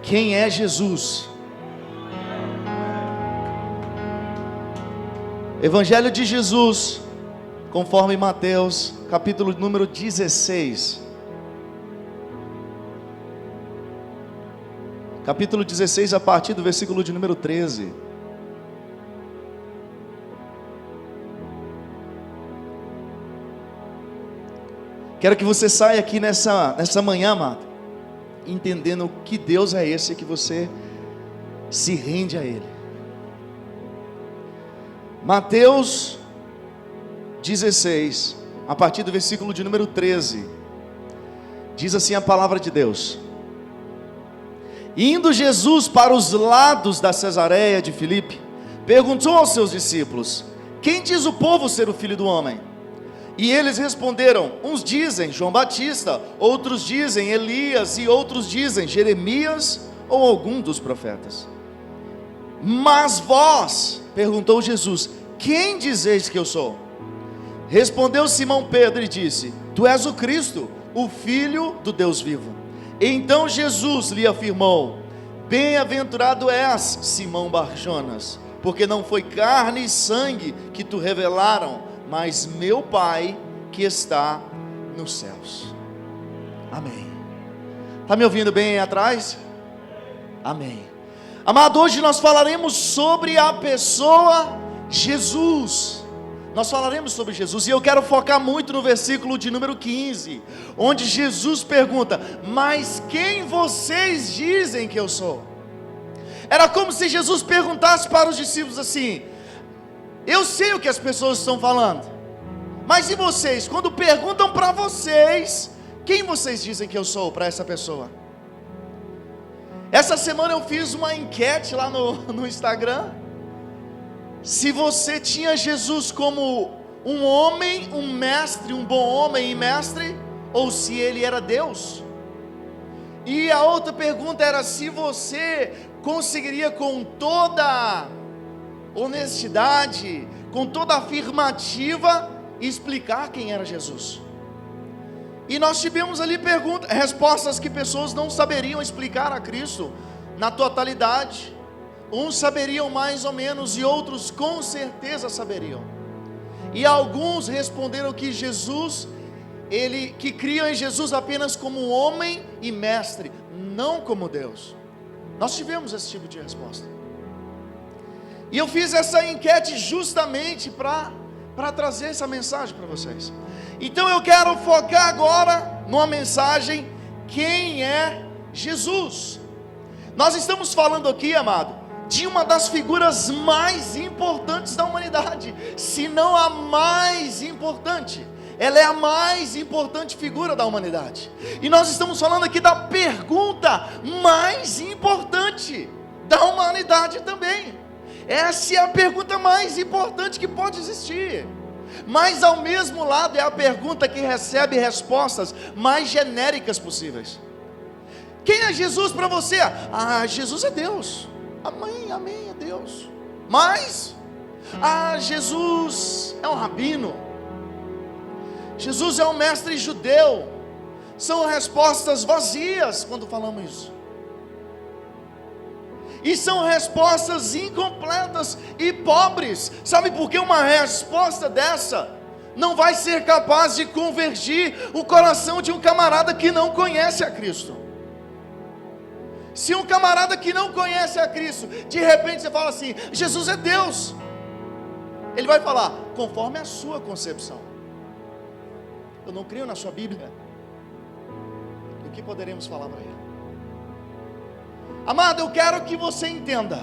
quem é Jesus. Evangelho de Jesus, conforme Mateus, capítulo número 16. Capítulo 16, a partir do versículo de número 13. Quero que você saia aqui nessa manhã, amado, entendendo que Deus é esse que você se rende a Ele. Mateus 16, a partir do versículo de número 13, diz assim a palavra de Deus: Indo Jesus para os lados da Cesareia de Filipe, perguntou aos seus discípulos: Quem diz o povo ser o Filho do Homem? E eles responderam: uns dizem João Batista, outros dizem Elias, e outros dizem Jeremias ou algum dos profetas. Mas vós, perguntou Jesus, quem dizeis que eu sou? Respondeu Simão Pedro e disse: Tu és o Cristo, o Filho do Deus vivo. Então Jesus lhe afirmou: Bem-aventurado és, Simão Bar-Jonas, porque não foi carne e sangue que te revelaram, mas meu Pai que está nos céus. Amém. Está me ouvindo bem aí atrás? Amém. Amado, hoje nós falaremos sobre a pessoa Jesus. Nós falaremos sobre Jesus, e eu quero focar muito no versículo de número 15, onde Jesus pergunta: Mas quem vocês dizem que eu sou? Era como se Jesus perguntasse para os discípulos assim: eu sei o que as pessoas estão falando, mas e vocês? Quando perguntam para vocês, quem vocês dizem que eu sou para essa pessoa? Essa semana eu fiz uma enquete lá no Instagram, se você tinha Jesus como um homem, um mestre, um bom homem e mestre, ou se ele era Deus. E a outra pergunta era se você conseguiria com toda honestidade, com toda afirmativa, explicar quem era Jesus. E nós tivemos ali respostas que pessoas não saberiam explicar a Cristo na totalidade. Uns saberiam mais ou menos e outros com certeza saberiam. E alguns responderam que Jesus, que criam em Jesus apenas como um homem e mestre, não como Deus. Nós tivemos esse tipo de resposta. E eu fiz essa enquete justamente para trazer essa mensagem para vocês. Então eu quero focar agora numa mensagem: quem é Jesus? Nós estamos falando aqui, amado, de uma das figuras mais importantes da humanidade, se não a mais importante. Ela é a mais importante figura da humanidade. E nós estamos falando aqui da pergunta mais importante da humanidade também. Essa é a pergunta mais importante que pode existir. Mas ao mesmo lado é a pergunta que recebe respostas mais genéricas possíveis. Quem é Jesus para você? Jesus é Deus. Amém, amém, é Deus. Mas Jesus é um rabino. Jesus é um mestre judeu. São respostas vazias quando falamos isso. E são respostas incompletas e pobres. Sabe por que uma resposta dessa não vai ser capaz de convergir o coração de um camarada que não conhece a Cristo? Se um camarada que não conhece a Cristo, de repente você fala assim: Jesus é Deus, ele vai falar: conforme a sua concepção. Eu não creio na sua Bíblia. O que poderemos falar para ele? Amado, eu quero que você entenda,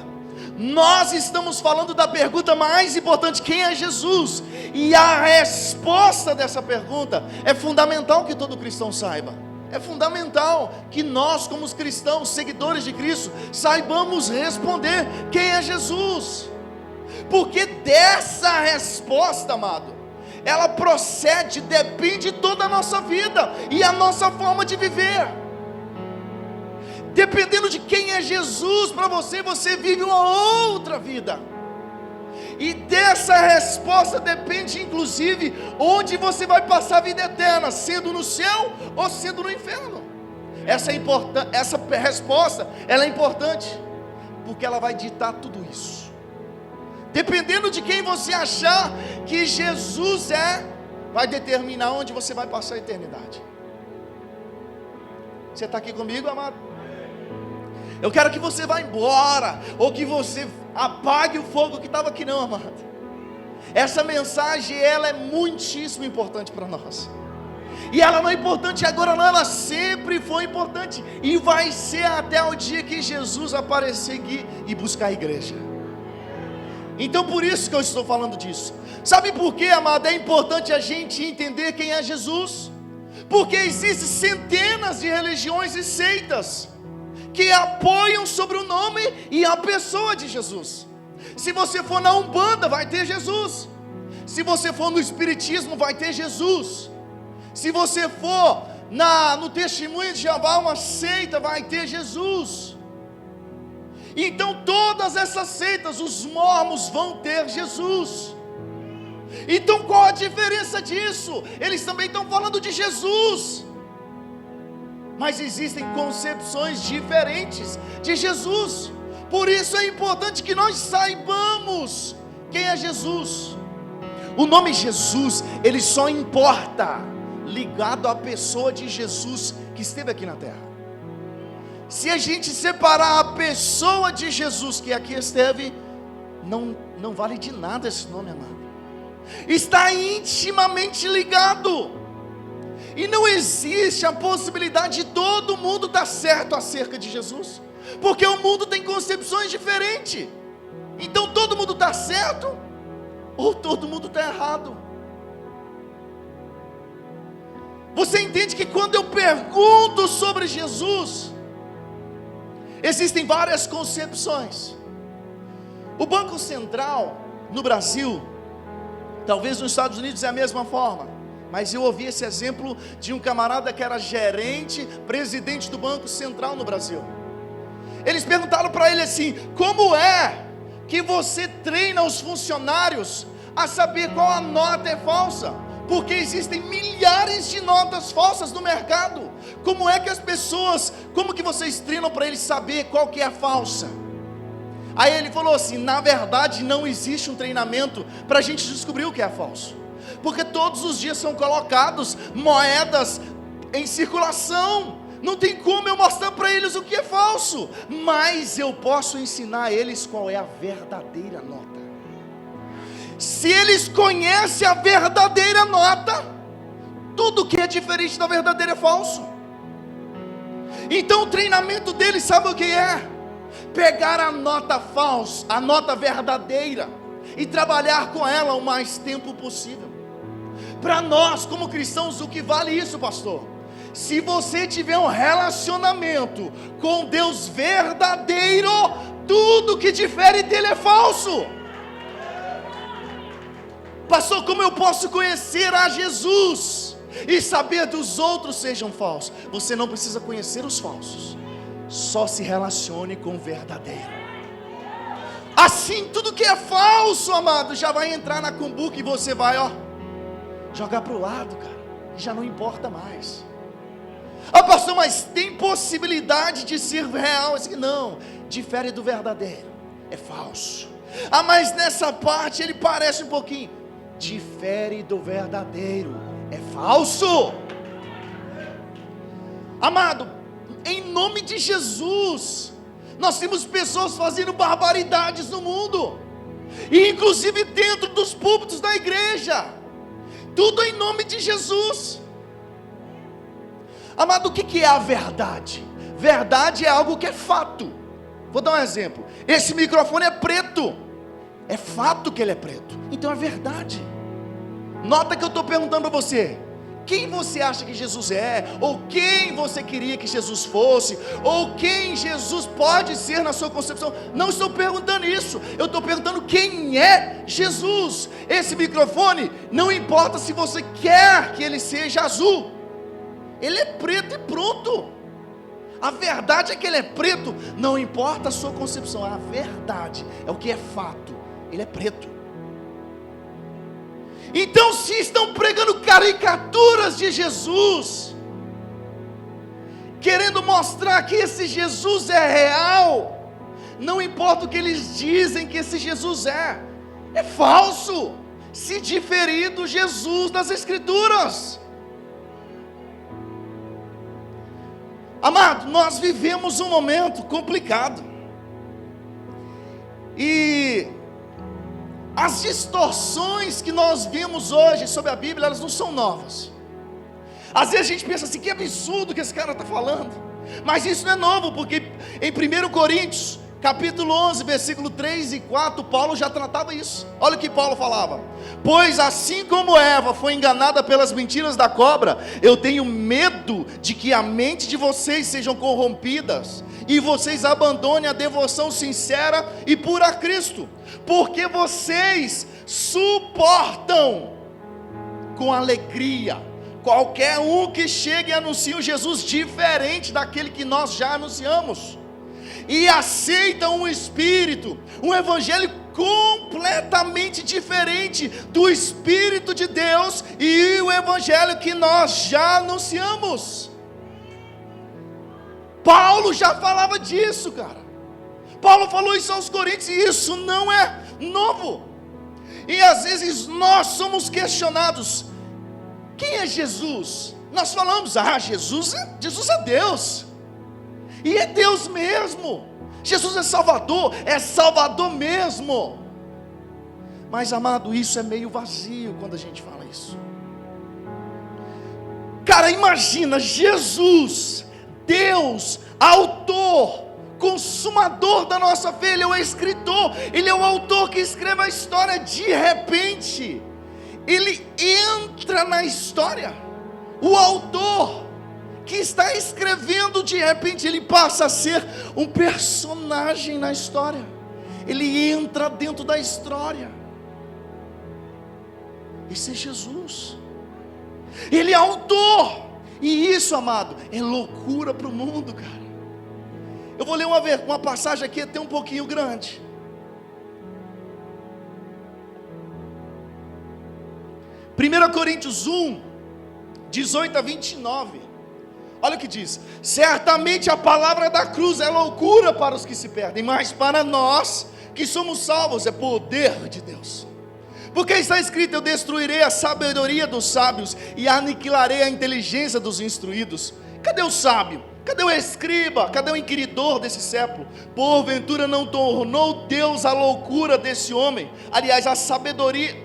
nós estamos falando da pergunta mais importante: quem é Jesus? E a resposta dessa pergunta é fundamental que todo cristão saiba. É fundamental que nós, como os cristãos, seguidores de Cristo, saibamos responder quem é Jesus. Porque dessa resposta, amado, ela depende toda a nossa vida e a nossa forma de viver. Dependendo de quem é Jesus para você, você vive uma outra vida. E dessa resposta depende inclusive onde você vai passar a vida eterna, sendo no céu ou sendo no inferno. Essa resposta, ela é importante, porque ela vai ditar tudo isso. Dependendo de quem você achar que Jesus é, vai determinar onde você vai passar a eternidade. Você está aqui comigo, amado? Eu quero que você vá embora, ou que você apague o fogo que estava aqui, não, amado. Essa mensagem, ela é muitíssimo importante para nós. E ela não é importante agora não, ela sempre foi importante. E vai ser até o dia que Jesus aparecer aqui e buscar a igreja. Então por isso que eu estou falando disso. Sabe por quê, amado? É importante a gente entender quem é Jesus. Porque existem centenas de religiões e seitas que apoiam sobre o nome e a pessoa de Jesus. Se você for na Umbanda, vai ter Jesus. Se você for no Espiritismo, vai ter Jesus. Se você for no Testemunho de Jeová, uma seita, vai ter Jesus. Então todas essas seitas, os mormons vão ter Jesus. Então qual a diferença disso? Eles também estão falando de Jesus, mas existem concepções diferentes de Jesus. Por isso é importante que nós saibamos quem é Jesus. O nome Jesus, ele só importa ligado à pessoa de Jesus que esteve aqui na terra. Se a gente separar a pessoa de Jesus que aqui esteve, não vale de nada esse nome, amado. Está intimamente ligado, e não existe a possibilidade de todo mundo estar certo acerca de Jesus, porque o mundo tem concepções diferentes. Então todo mundo está certo, ou todo mundo está errado. Você entende que quando eu pergunto sobre Jesus, existem várias concepções. O Banco Central no Brasil, talvez nos Estados Unidos é a mesma forma, mas eu ouvi esse exemplo de um camarada que era gerente, presidente do Banco Central no Brasil. Eles perguntaram para ele assim: como é que você treina os funcionários a saber qual a nota é falsa? Porque existem milhares de notas falsas no mercado. Como é que as pessoas, como que vocês treinam para eles saber qual que é a falsa? Aí ele falou assim: na verdade não existe um treinamento para a gente descobrir o que é falso, porque todos os dias são colocados moedas em circulação. Não tem como eu mostrar para eles o que é falso, mas eu posso ensinar a eles qual é a verdadeira nota. Se eles conhecem a verdadeira nota, tudo que é diferente da verdadeira é falso. Então o treinamento deles, sabe o que é? Pegar a nota falsa, a nota verdadeira, e trabalhar com ela o mais tempo possível. Para nós como cristãos, o que vale isso, pastor? Se você tiver um relacionamento com Deus verdadeiro, tudo que difere dele é falso. Pastor, como eu posso conhecer a Jesus e saber dos outros sejam falsos? Você não precisa conhecer os falsos, só se relacione com o verdadeiro. Assim tudo que é falso, amado, já vai entrar na cumbuca e você vai, jogar para o lado, cara, e já não importa mais. Pastor, mas tem possibilidade de ser real? Assim, não, difere do verdadeiro, é falso. Mas nessa parte ele parece um pouquinho. Difere do verdadeiro, é falso. Amado, em nome de Jesus, nós temos pessoas fazendo barbaridades no mundo, e inclusive dentro dos púlpitos da igreja, tudo em nome de Jesus. Amado, o que é a verdade? Verdade é algo que é fato. Vou dar um exemplo. Esse microfone é preto, é fato que ele é preto, então é verdade. Nota que eu estou perguntando para você: quem você acha que Jesus é? Ou quem você queria que Jesus fosse? Ou quem Jesus pode ser na sua concepção? Não estou perguntando isso, eu estou perguntando quem é Jesus. Esse microfone, não importa se você quer que ele seja azul, ele é preto e pronto. A verdade é que ele é preto, não importa a sua concepção, a verdade é o que é fato, ele é preto. Então, se estão pregando caricaturas de Jesus, querendo mostrar que esse Jesus é real. Não importa o que eles dizem que esse Jesus é falso, se diferir do Jesus das Escrituras. Amado, nós vivemos um momento complicado, e as distorções que nós vemos hoje sobre a Bíblia, elas não são novas. Às vezes a gente pensa assim, que absurdo que esse cara está falando, mas isso não é novo, porque em 1 Coríntios, capítulo 11, versículo 3 e 4, Paulo já tratava isso. Olha o que Paulo falava: pois assim como Eva foi enganada pelas mentiras da cobra, eu tenho medo de que a mente de vocês sejam corrompidas, e vocês abandonem a devoção sincera e pura a Cristo, porque vocês suportam com alegria qualquer um que chegue e anuncie um Jesus diferente daquele que nós já anunciamos, e aceitam um espírito, um evangelho completamente diferente do Espírito de Deus e o evangelho que nós já anunciamos. Paulo já falava disso, cara. Paulo falou isso aos Coríntios, e isso não é novo. E às vezes nós somos questionados: quem é Jesus? Nós falamos, Jesus é Deus, e é Deus mesmo. Jesus é Salvador mesmo. Mas, amado, isso é meio vazio quando a gente fala isso. Cara, imagina, Jesus, Deus, autor, consumador da nossa fé, Ele é o escritor, Ele é o autor que escreve a história. De repente, Ele entra na história. O autor que está escrevendo, de repente ele passa a ser um personagem na história. Ele entra dentro da história. Esse é Jesus. Ele é autor. E isso, amado, é loucura para o mundo, cara. Eu vou ler uma passagem aqui até um pouquinho grande. 1 Coríntios 1, 18 a 29. Olha o que diz: certamente a palavra da cruz é loucura para os que se perdem, mas para nós que somos salvos é poder de Deus. Porque está escrito: eu destruirei a sabedoria dos sábios e aniquilarei a inteligência dos instruídos. Cadê o sábio? Cadê o escriba? Cadê o inquiridor desse século? Porventura não tornou Deus a loucura desse homem? Aliás, a sabedoria,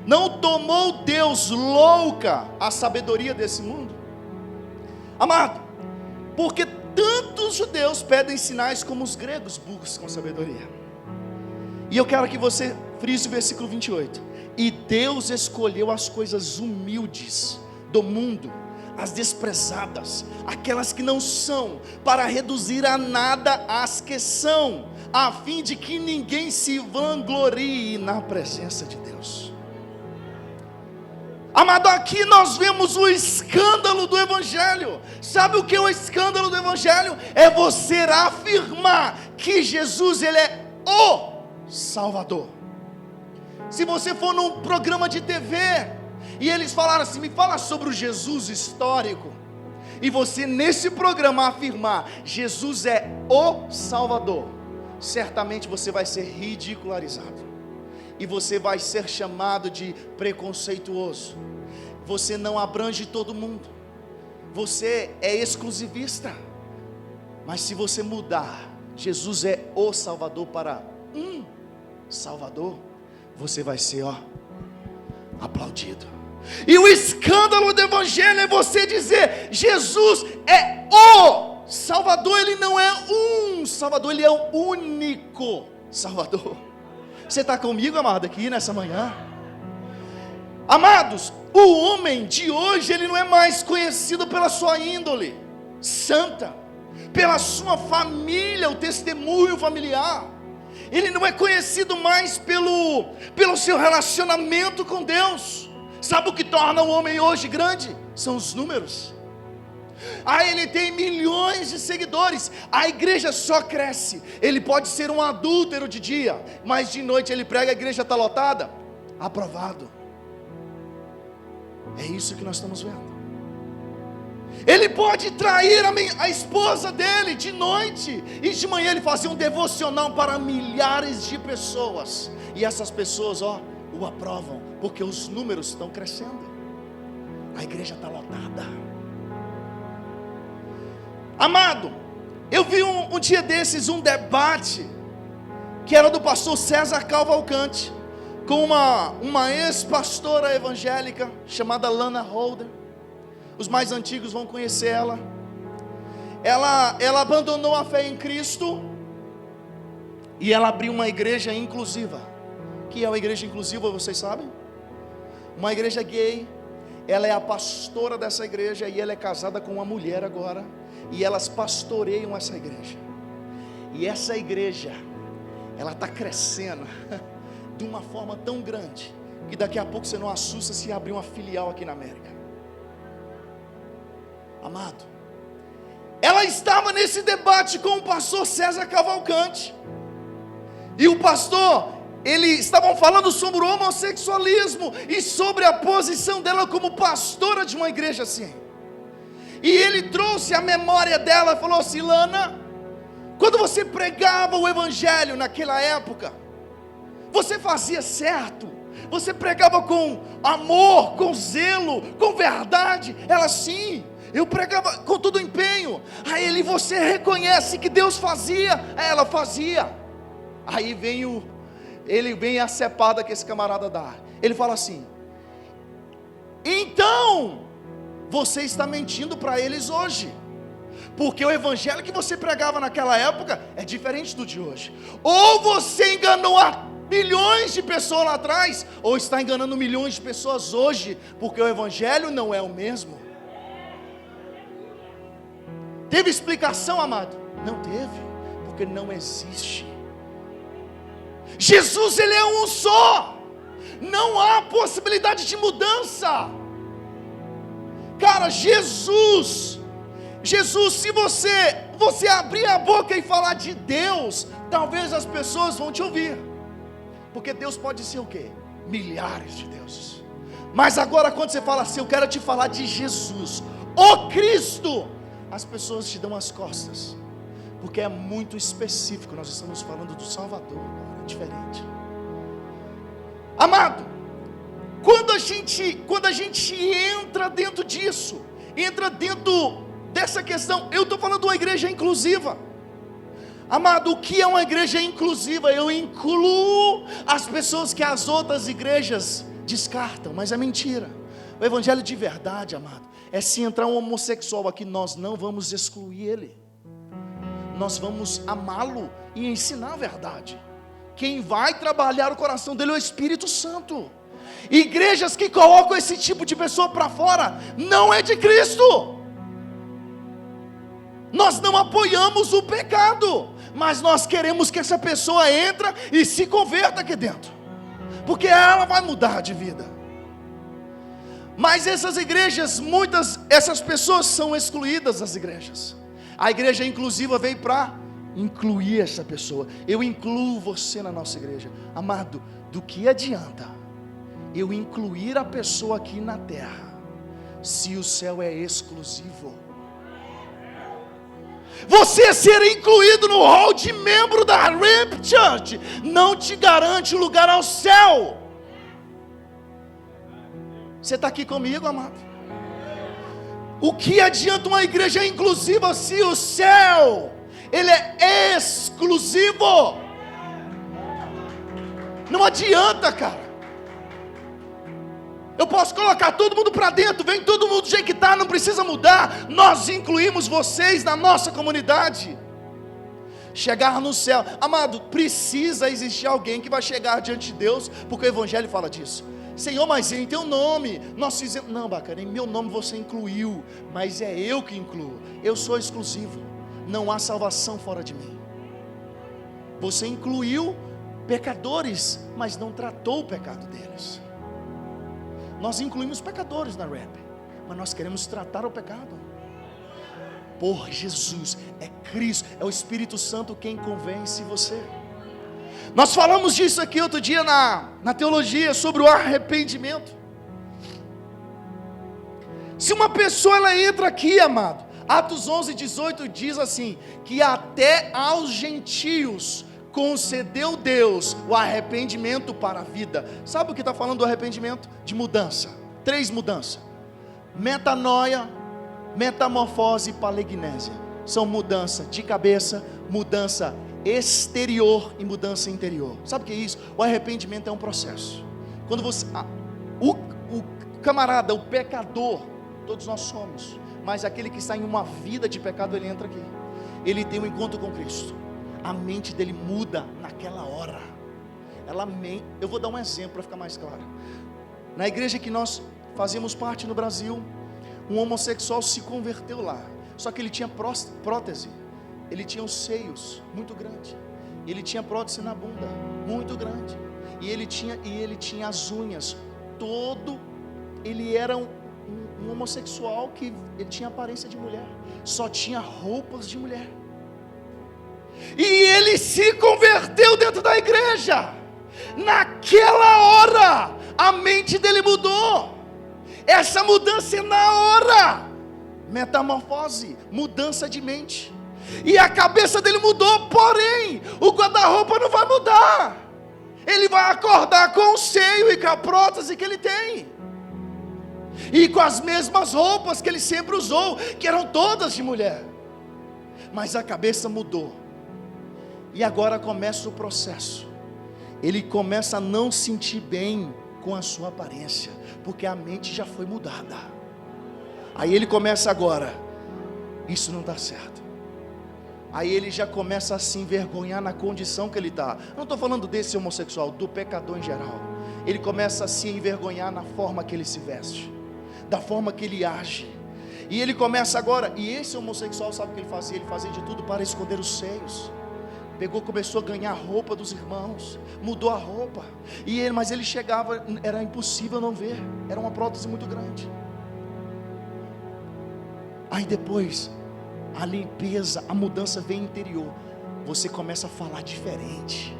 não tomou Deus louca a sabedoria desse mundo? Amado, porque tanto os judeus pedem sinais como os gregos buscam sabedoria. E eu quero que você frise o versículo 28. E Deus escolheu as coisas humildes do mundo, as desprezadas, aquelas que não são, para reduzir a nada as que são, a fim de que ninguém se vanglorie na presença de Deus. Amado, aqui nós vemos o escândalo do Evangelho. Sabe o que é o escândalo do Evangelho? É você afirmar que Jesus, Ele é o Salvador. Se você for num programa de TV e eles falaram assim: me fala sobre o Jesus histórico, e você nesse programa afirmar Jesus é o Salvador, certamente você vai ser ridicularizado, e você vai ser chamado de preconceituoso. Você não abrange todo mundo, você é exclusivista. Mas se você mudar, Jesus é o Salvador, para um Salvador, você vai ser aplaudido. E o escândalo do Evangelho é você dizer: Jesus é o Salvador. Ele não é um Salvador, Ele é o único Salvador. Você está comigo, amado, aqui nessa manhã? Amados, o homem de hoje, ele não é mais conhecido pela sua índole santa, pela sua família, o testemunho familiar. Ele não é conhecido mais pelo seu relacionamento com Deus. Sabe o que torna o homem hoje grande? São os números. Ele tem milhões de seguidores, a igreja só cresce. Ele pode ser um adúltero de dia, mas de noite ele prega, a igreja está lotada. Aprovado. É isso que nós estamos vendo. Ele pode trair a esposa dele de noite, e de manhã ele fazia um devocional para milhares de pessoas, e essas pessoas, o aprovam, porque os números estão crescendo, a igreja está lotada. Amado, eu vi um dia desses um debate, que era do pastor César Cavalcante, com uma ex-pastora evangélica, chamada Lana Holder. Os mais antigos vão conhecer ela. Ela abandonou a fé em Cristo, e ela abriu uma igreja inclusiva. O que é uma igreja inclusiva, vocês sabem? Uma igreja gay. Ela é a pastora dessa igreja, e ela é casada com uma mulher agora, e elas pastoreiam essa igreja. E essa igreja, ela está crescendo de uma forma tão grande, que daqui a pouco você não assusta se abrir uma filial aqui na América. Amado, ela estava nesse debate com o pastor César Cavalcante, e o pastor, eles estavam falando sobre o homossexualismo, e sobre a posição dela como pastora de uma igreja assim, e ele trouxe a memória dela, falou assim: Lana, quando você pregava o evangelho naquela época, você fazia certo, você pregava com amor, com zelo, com verdade. Ela: sim, eu pregava com todo o empenho. Aí ele: você reconhece que Deus fazia? Ela: fazia. Aí vem a cepada que esse camarada dá. Ele fala assim: então você está mentindo para eles hoje, porque o evangelho que você pregava naquela época é diferente do de hoje. Ou você enganou a milhões de pessoas lá atrás, ou está enganando milhões de pessoas hoje, porque o evangelho não é o mesmo. Teve explicação, amado? Não teve, porque não existe. Jesus, ele é um só, não há possibilidade de mudança. Cara, Jesus, se você abrir a boca e falar de Deus, talvez as pessoas vão te ouvir, porque Deus pode ser o quê? Milhares de deuses. Mas agora quando você fala assim: eu quero te falar de Jesus, o Cristo, as pessoas te dão as costas, porque é muito específico. Nós estamos falando do Salvador agora, é diferente. Amado, quando a gente entra dentro disso, entra dentro dessa questão, eu estou falando de uma igreja inclusiva. Amado, o que é uma igreja inclusiva? Eu incluo as pessoas que as outras igrejas descartam, mas é mentira. O evangelho de verdade, amado, é se entrar um homossexual aqui, nós não vamos excluir ele, nós vamos amá-lo e ensinar a verdade. Quem vai trabalhar o coração dele é o Espírito Santo. Igrejas que colocam esse tipo de pessoa para fora, não é de Cristo. Nós não apoiamos o pecado, mas nós queremos que essa pessoa entre e se converta aqui dentro, porque ela vai mudar de vida. Mas essas igrejas, essas pessoas são excluídas das igrejas. A igreja inclusiva veio para incluir essa pessoa. Eu incluo você na nossa igreja. Amado, do que adianta eu incluir a pessoa aqui na terra, se o céu é exclusivo? Você ser incluído no hall de membro da Ramp Church não te garante lugar ao céu. Você está aqui comigo, amado? O que adianta uma igreja inclusiva se o céu, ele é exclusivo? Não adianta, cara. Eu posso colocar todo mundo para dentro, vem todo mundo do jeito que está, não precisa mudar. Nós incluímos vocês na nossa comunidade. Chegar no céu, amado, precisa existir alguém que vai chegar diante de Deus, porque o evangelho fala disso. Senhor, mas em teu nome nós fizemos. Não, bacana, em meu nome você incluiu, mas é eu que incluo. Eu sou exclusivo, não há salvação fora de mim. Você incluiu pecadores, mas não tratou o pecado deles. Nós incluímos pecadores na rap, mas nós queremos tratar o pecado. Por Jesus, é Cristo, é o Espírito Santo quem convence você. Nós falamos disso aqui outro dia na teologia, sobre o arrependimento. Se uma pessoa ela entra aqui, amado, Atos 11:18 diz assim, que até aos gentios concedeu Deus o arrependimento para a vida. Sabe o que está falando do arrependimento? De mudança, 3 mudanças: metanoia, metamorfose e palegnésia. São mudança de cabeça, mudança exterior e mudança interior. Sabe o que é isso? O arrependimento é um processo. Quando você, o camarada, o pecador, todos nós somos, mas aquele que está em uma vida de pecado, ele entra aqui, ele tem um encontro com Cristo, a mente dele muda naquela hora. Eu vou dar um exemplo para ficar mais claro. Na igreja que nós fazíamos parte no Brasil, um homossexual se converteu lá, só que ele tinha prótese, ele tinha os seios muito grande, ele tinha prótese na bunda muito grande, e ele tinha as unhas, ele era um homossexual que ele tinha aparência de mulher, só tinha roupas de mulher, e ele se converteu dentro da igreja. Naquela hora a mente dele mudou. Essa mudança é na hora, metamorfose, mudança de mente, e a cabeça dele mudou. Porém, o guarda-roupa não vai mudar, ele vai acordar com o seio e com a prótese que ele tem, e com as mesmas roupas que ele sempre usou, que eram todas de mulher, mas a cabeça mudou, e agora começa o processo. Ele começa a não sentir bem com a sua aparência, porque a mente já foi mudada. Aí ele começa agora, isso não dá certo. Aí ele já começa a se envergonhar na condição que ele está. Não estou falando desse homossexual, do pecador em geral. Ele começa a se envergonhar na forma que ele se veste, da forma que ele age. E ele começa agora, e esse homossexual sabe o que ele fazia? Ele fazia de tudo para esconder os seios. Começou a ganhar a roupa dos irmãos, mudou a roupa, mas ele chegava, era impossível não ver, era uma prótese muito grande. Aí depois, a limpeza, a mudança vem interior, você começa a falar diferente,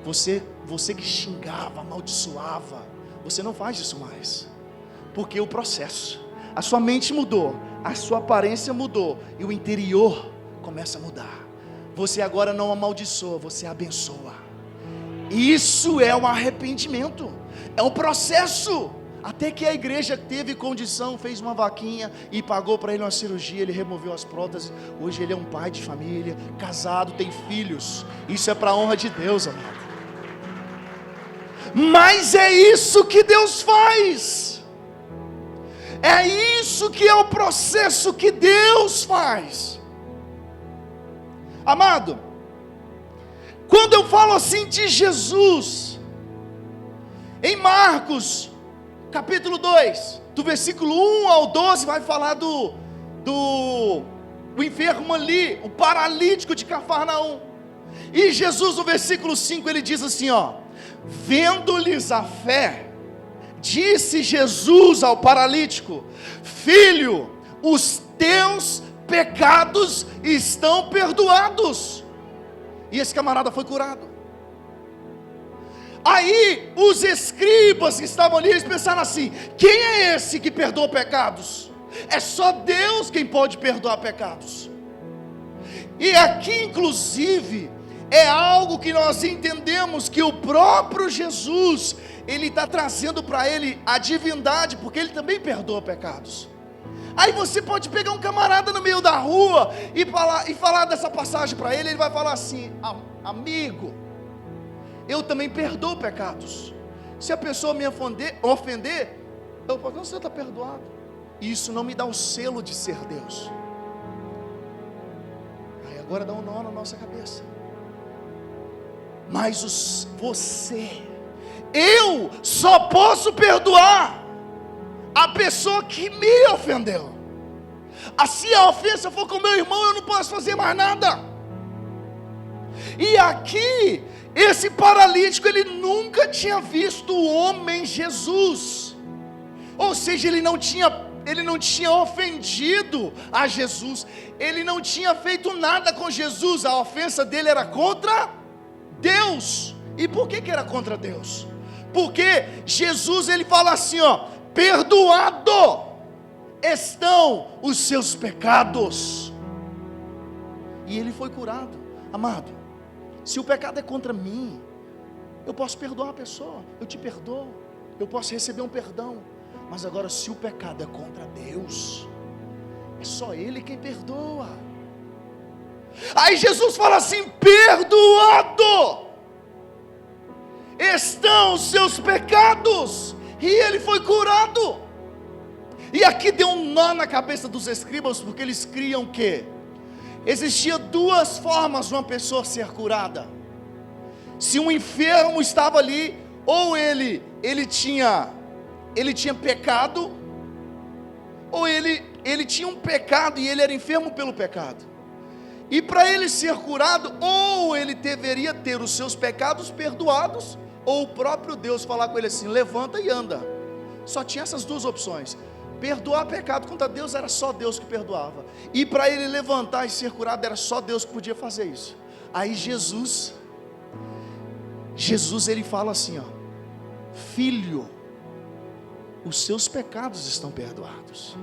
você que xingava, amaldiçoava, você não faz isso mais, porque o processo, a sua mente mudou, a sua aparência mudou, e o interior começa a mudar. Você agora não amaldiçoa, você abençoa. Isso é um arrependimento, é um processo. Até que a igreja teve condição, fez uma vaquinha e pagou para ele uma cirurgia, ele removeu as próteses. Hoje ele é um pai de família, casado, tem filhos. Isso é para a honra de Deus, amado. Mas é isso que Deus faz, é isso que é o processo que Deus faz. Amado, quando eu falo assim de Jesus, em Marcos, capítulo 2, do versículo 1 ao 12, vai falar do enfermo ali, o paralítico de Cafarnaum. E Jesus, no versículo 5, ele diz assim, vendo-lhes a fé, disse Jesus ao paralítico: filho, os teus pecados estão perdoados. E esse camarada foi curado. Aí os escribas que estavam ali, eles pensaram assim: quem é esse que perdoa pecados? É só Deus quem pode perdoar pecados. E aqui inclusive é algo que nós entendemos, que o próprio Jesus, ele está trazendo para ele a divindade, porque ele também perdoa pecados. Aí você pode pegar um camarada no meio da rua e falar dessa passagem para ele, ele vai falar assim: amigo, eu também perdoo pecados. Se a pessoa me ofender, eu falo: não, você está perdoado. Isso não me dá o selo de ser Deus. Aí agora dá um nó na nossa cabeça. Mas eu só posso perdoar a pessoa que me ofendeu. Se a ofensa for com meu irmão, eu não posso fazer mais nada. E aqui, esse paralítico, ele nunca tinha visto o homem Jesus, ou seja, ele não tinha ofendido a Jesus, ele não tinha feito nada com Jesus. A ofensa dele era contra Deus. E por que era contra Deus? Porque Jesus, ele fala assim, perdoado estão os seus pecados. E ele foi curado. Amado, se o pecado é contra mim, eu posso perdoar a pessoa, eu te perdoo, eu posso receber um perdão. Mas agora, se o pecado é contra Deus, é só Ele quem perdoa. Aí Jesus fala assim: perdoado estão os seus pecados. E ele foi curado. E aqui deu um nó na cabeça dos escribas, porque eles criam que existia duas formas de uma pessoa ser curada. Se um enfermo estava ali, ou ele tinha pecado, ou ele tinha um pecado e ele era enfermo pelo pecado. E para ele ser curado, ou ele deveria ter os seus pecados perdoados, ou o próprio Deus falar com ele assim: levanta e anda. Só tinha essas duas opções. Perdoar pecado contra Deus era só Deus que perdoava, e para ele levantar e ser curado era só Deus que podia fazer isso. Aí Jesus ele fala assim, ó: filho, os seus pecados estão perdoados.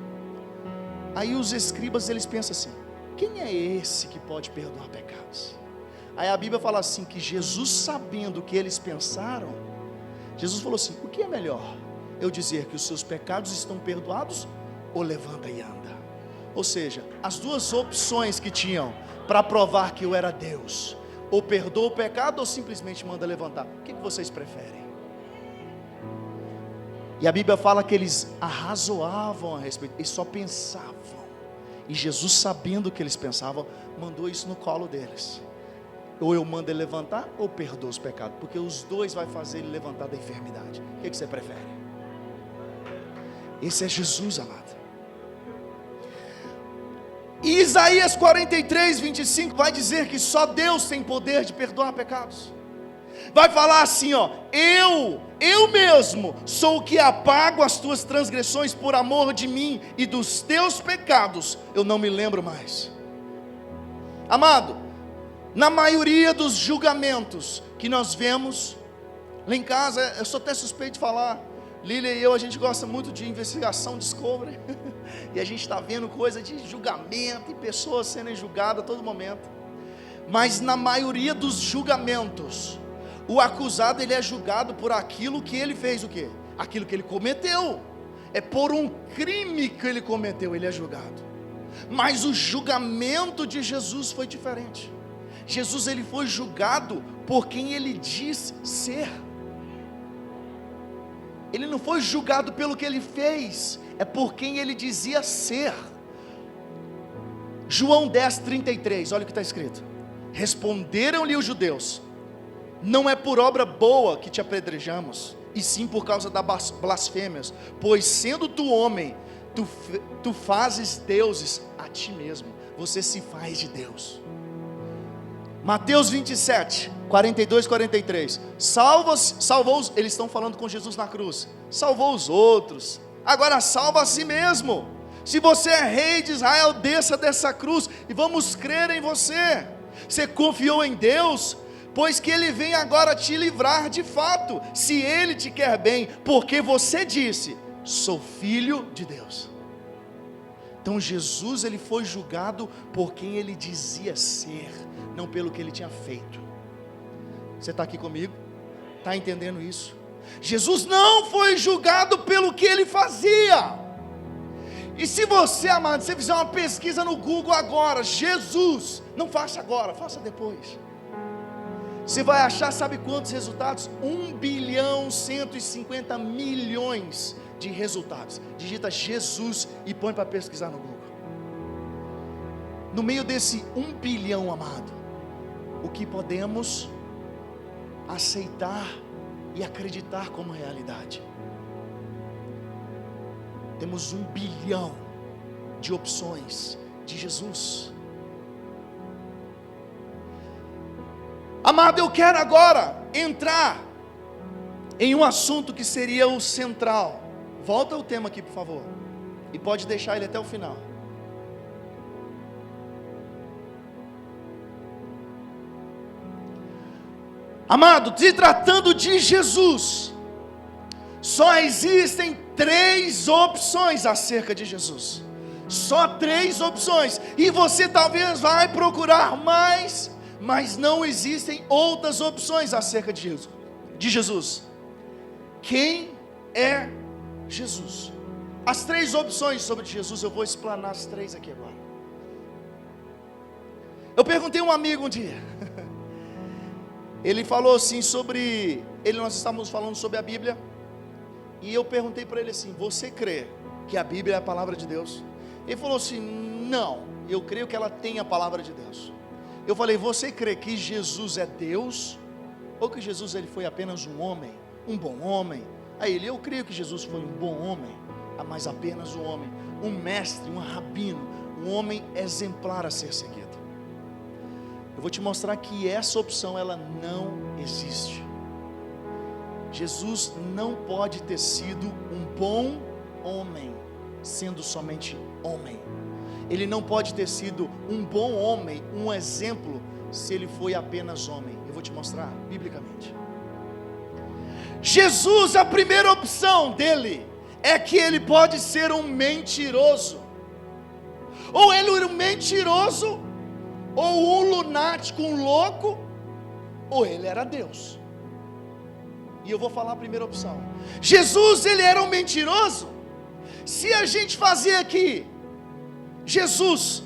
Aí os escribas, eles pensam assim: quem é esse que pode perdoar pecados? Aí a Bíblia fala assim, que Jesus, sabendo o que eles pensaram, Jesus falou assim: o que é melhor? Eu dizer que os seus pecados estão perdoados, ou levanta e anda? Ou seja, as duas opções que tinham para provar que eu era Deus: ou perdoa o pecado, ou simplesmente manda levantar. O que vocês preferem? E a Bíblia fala que eles arrazoavam a respeito, eles só pensavam. E Jesus, sabendo o que eles pensavam, mandou isso no colo deles: ou eu mando ele levantar, ou perdoa os pecados, porque os dois vai fazer ele levantar da enfermidade. O que você prefere? Esse é Jesus, amado. E Isaías 43, 25 vai dizer que só Deus tem poder de perdoar pecados. Vai falar assim, ó: eu mesmo sou o que apago as tuas transgressões por amor de mim, e dos teus pecados eu não me lembro mais. Amado, na maioria dos julgamentos que nós vemos lá em casa, eu sou até suspeito de falar, Lília e eu, a gente gosta muito de investigação, Discovery, e a gente está vendo coisa de julgamento, e pessoas sendo julgadas a todo momento. Mas na maioria dos julgamentos, o acusado, ele é julgado por aquilo que ele fez, o quê? Aquilo que ele cometeu. É por um crime que ele cometeu, ele é julgado. Mas o julgamento de Jesus foi diferente. Jesus, ele foi julgado por quem ele diz ser. Ele não foi julgado pelo que ele fez, é por quem ele dizia ser. João 10, 33, olha o que está escrito: responderam-lhe os judeus: não é por obra boa que te apedrejamos, e sim por causa das blasfêmias, pois sendo tu homem, tu fazes deuses a ti mesmo. Você se faz de Deus. Mateus 27, 42, 43. Salvou os, eles estão falando com Jesus na cruz. Salvou os outros, agora salva a si mesmo. Se você é rei de Israel, desça dessa cruz e vamos crer em você. Você confiou em Deus, pois que Ele vem agora te livrar de fato, se Ele te quer bem, porque você disse: sou filho de Deus. Então Jesus, ele foi julgado por quem ele dizia ser, não pelo que ele tinha feito. Você está aqui comigo? Está entendendo isso? Jesus não foi julgado pelo que ele fazia. E se você, amado, você fizer uma pesquisa no Google agora, Jesus, não faça agora, faça depois, você vai achar, sabe quantos resultados? 1.150.000.000 de resultados. Digita Jesus e põe para pesquisar no Google. No meio desse 1 bilhão, amado, o que podemos aceitar e acreditar como realidade? Temos 1 bilhão de opções de Jesus. Amado, eu quero agora entrar em um assunto que seria o central. Volta o tema aqui, por favor, e pode deixar ele até o final. Amado, se tratando de Jesus, Só existem 3 opções acerca de Jesus. Só 3 opções. E você talvez vai procurar mais, mas não existem outras opções acerca de Jesus. Quem é Jesus? As 3 opções sobre Jesus, eu vou explanar as 3 aqui agora. Eu perguntei a um amigo um dia. Ele falou assim nós estávamos falando sobre a Bíblia. E eu perguntei para ele assim: você crê que a Bíblia é a palavra de Deus? Ele falou assim: não, eu creio que ela tem a palavra de Deus. Eu falei: você crê que Jesus é Deus? Ou que Jesus ele foi apenas um homem, um bom homem? Aí ele: eu creio que Jesus foi um bom homem, mas apenas um homem, um mestre, um rabino, um homem exemplar a ser seguido. Eu vou te mostrar que essa opção ela não existe. Jesus não pode ter sido um bom homem, sendo somente homem. Ele não pode ter sido um bom homem, um exemplo, se ele foi apenas homem. Eu vou te mostrar biblicamente. Jesus, a primeira opção dele é que ele pode ser um mentiroso. Ou ele era um mentiroso, ou um lunático, um louco, ou ele era Deus. E eu vou falar a primeira opção. Jesus, ele era um mentiroso. Se a gente fazer aqui Jesus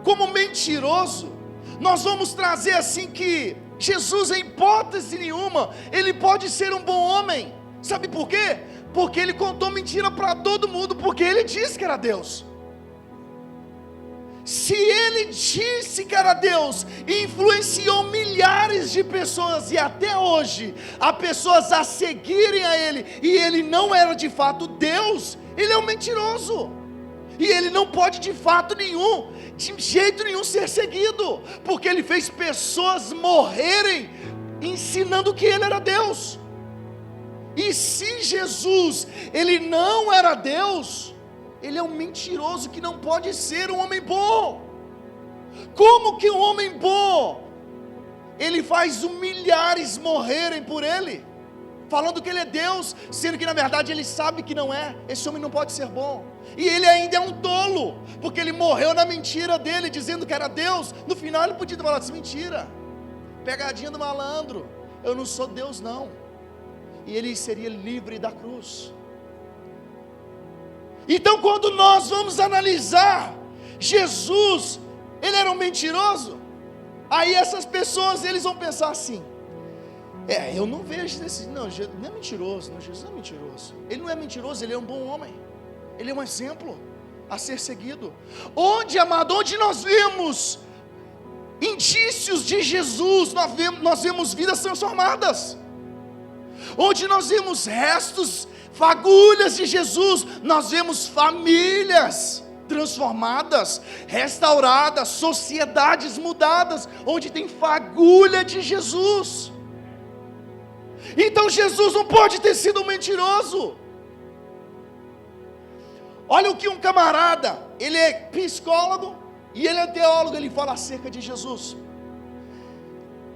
como mentiroso, nós vamos trazer assim que Jesus, em hipótese nenhuma, ele pode ser um bom homem. Sabe por quê? Porque ele contou mentira para todo mundo, porque ele disse que era Deus. Se ele disse que era Deus, influenciou milhares de pessoas, e até hoje, há pessoas a seguirem a ele, e ele não era de fato Deus, ele é um mentiroso, e ele não pode de fato nenhum, de jeito nenhum ser seguido, porque ele fez pessoas morrerem, ensinando que ele era Deus. E se Jesus, ele não era Deus, ele é um mentiroso que não pode ser um homem bom. Como que um homem bom, ele faz milhares morrerem por ele, falando que ele é Deus, sendo que na verdade ele sabe que não é? Esse homem não pode ser bom. E ele ainda é um tolo, porque ele morreu na mentira dele, dizendo que era Deus. No final ele podia ter falado assim: mentira, pegadinha do malandro, eu não sou Deus não. E ele seria livre da cruz. Então, quando nós vamos analisar, Jesus, ele era um mentiroso. Aí essas pessoas, eles vão pensar assim: eu não vejo esse, não é mentiroso, não, Jesus não é mentiroso. Ele não é mentiroso, ele é um bom homem. Ele é um exemplo a ser seguido. Onde, amado, onde nós vemos indícios de Jesus, nós vemos vidas transformadas. Onde nós vemos restos, fagulhas de Jesus, nós vemos famílias transformadas, restauradas, sociedades mudadas, onde tem fagulha de Jesus. Então Jesus não pode ter sido um mentiroso. Olha o que um camarada, ele é psicólogo e ele é teólogo, ele fala acerca de Jesus.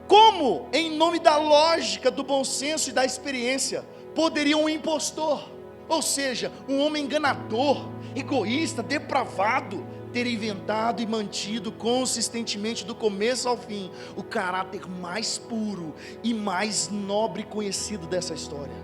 Como, em nome da lógica, do bom senso e da experiência, poderia um impostor, ou seja, um homem enganador, egoísta, depravado, ter inventado e mantido consistentemente do começo ao fim o caráter mais puro e mais nobre conhecido dessa história,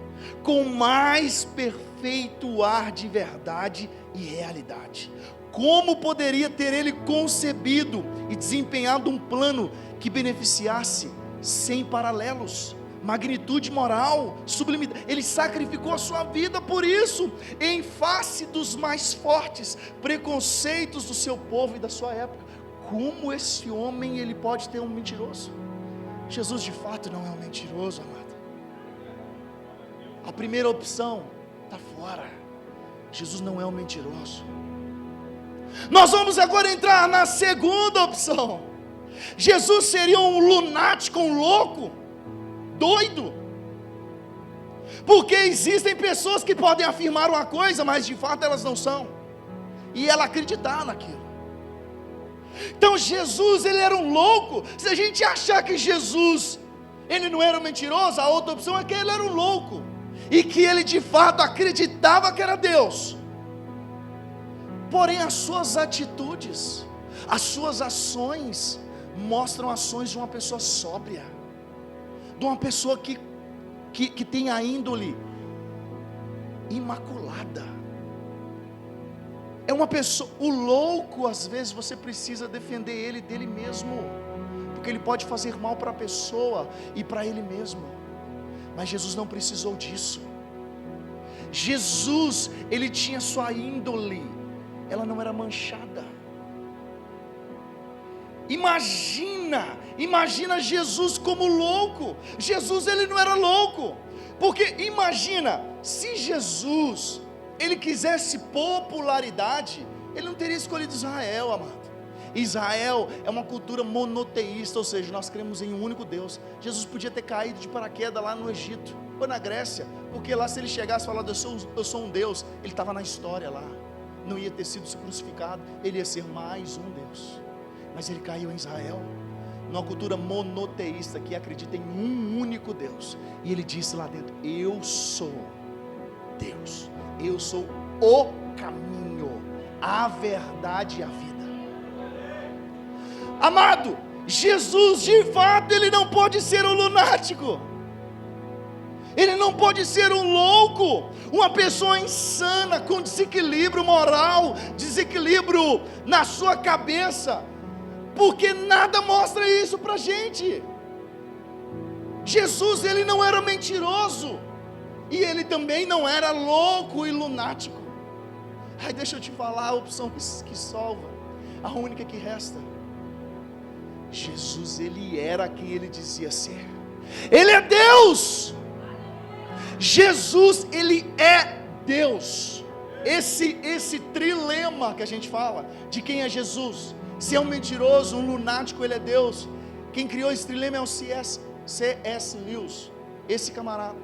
com o mais perfeito ar de verdade e realidade? Como poderia ter ele concebido e desempenhado um plano que beneficiasse sem paralelos, magnitude moral, sublimidade? Ele sacrificou a sua vida por isso, em face dos mais fortes preconceitos do seu povo e da sua época. Como esse homem, ele pode ter um mentiroso? Jesus de fato não é um mentiroso, amado. A primeira opção está fora. Jesus não é um mentiroso. Nós vamos agora entrar na segunda opção. Jesus seria um lunático, um louco, doido? Porque existem pessoas que podem afirmar uma coisa, mas de fato elas não são, e ela acreditar naquilo. Então Jesus, ele era um louco. Se a gente achar que Jesus, ele não era um mentiroso, a outra opção é que ele era um louco. e que ele de fato acreditava que era Deus. Porém, as suas atitudes, as suas ações mostram ações de uma pessoa sóbria, de uma pessoa que tem a índole imaculada. É uma pessoa, o louco, às vezes você precisa defender ele dele mesmo, porque ele pode fazer mal para a pessoa e para ele mesmo. Mas Jesus não precisou disso. Jesus, ele tinha sua índole, ela não era manchada. Imagina Jesus como louco. Jesus, ele não era louco, porque imagina, se Jesus, ele quisesse popularidade, ele não teria escolhido Israel, amado. Israel é uma cultura monoteísta, ou seja, nós cremos em um único Deus. Jesus podia ter caído de paraquedas lá no Egito, ou na Grécia, porque lá se ele chegasse e falasse, eu sou um Deus, ele estava na história lá, não ia ter sido crucificado, ele ia ser mais um Deus. Mas ele caiu em Israel, numa cultura monoteísta, que acredita em um único Deus, e ele disse lá dentro, eu sou Deus, eu sou o caminho, a verdade e a vida. Amado, Jesus de fato, ele não pode ser um lunático, ele não pode ser um louco, uma pessoa insana, com desequilíbrio moral, desequilíbrio na sua cabeça, porque nada mostra isso para a gente. Jesus, ele não era mentiroso, e ele também não era louco e lunático. Ai, deixa eu te falar a opção que salva, a única que resta. Jesus, ele era quem ele dizia ser. Ele é Deus. Jesus, ele é Deus. Esse trilema que a gente fala, de quem é Jesus, se é um mentiroso, um lunático, ele é Deus. Quem criou esse trilema é o C.S. Lewis, esse camarada.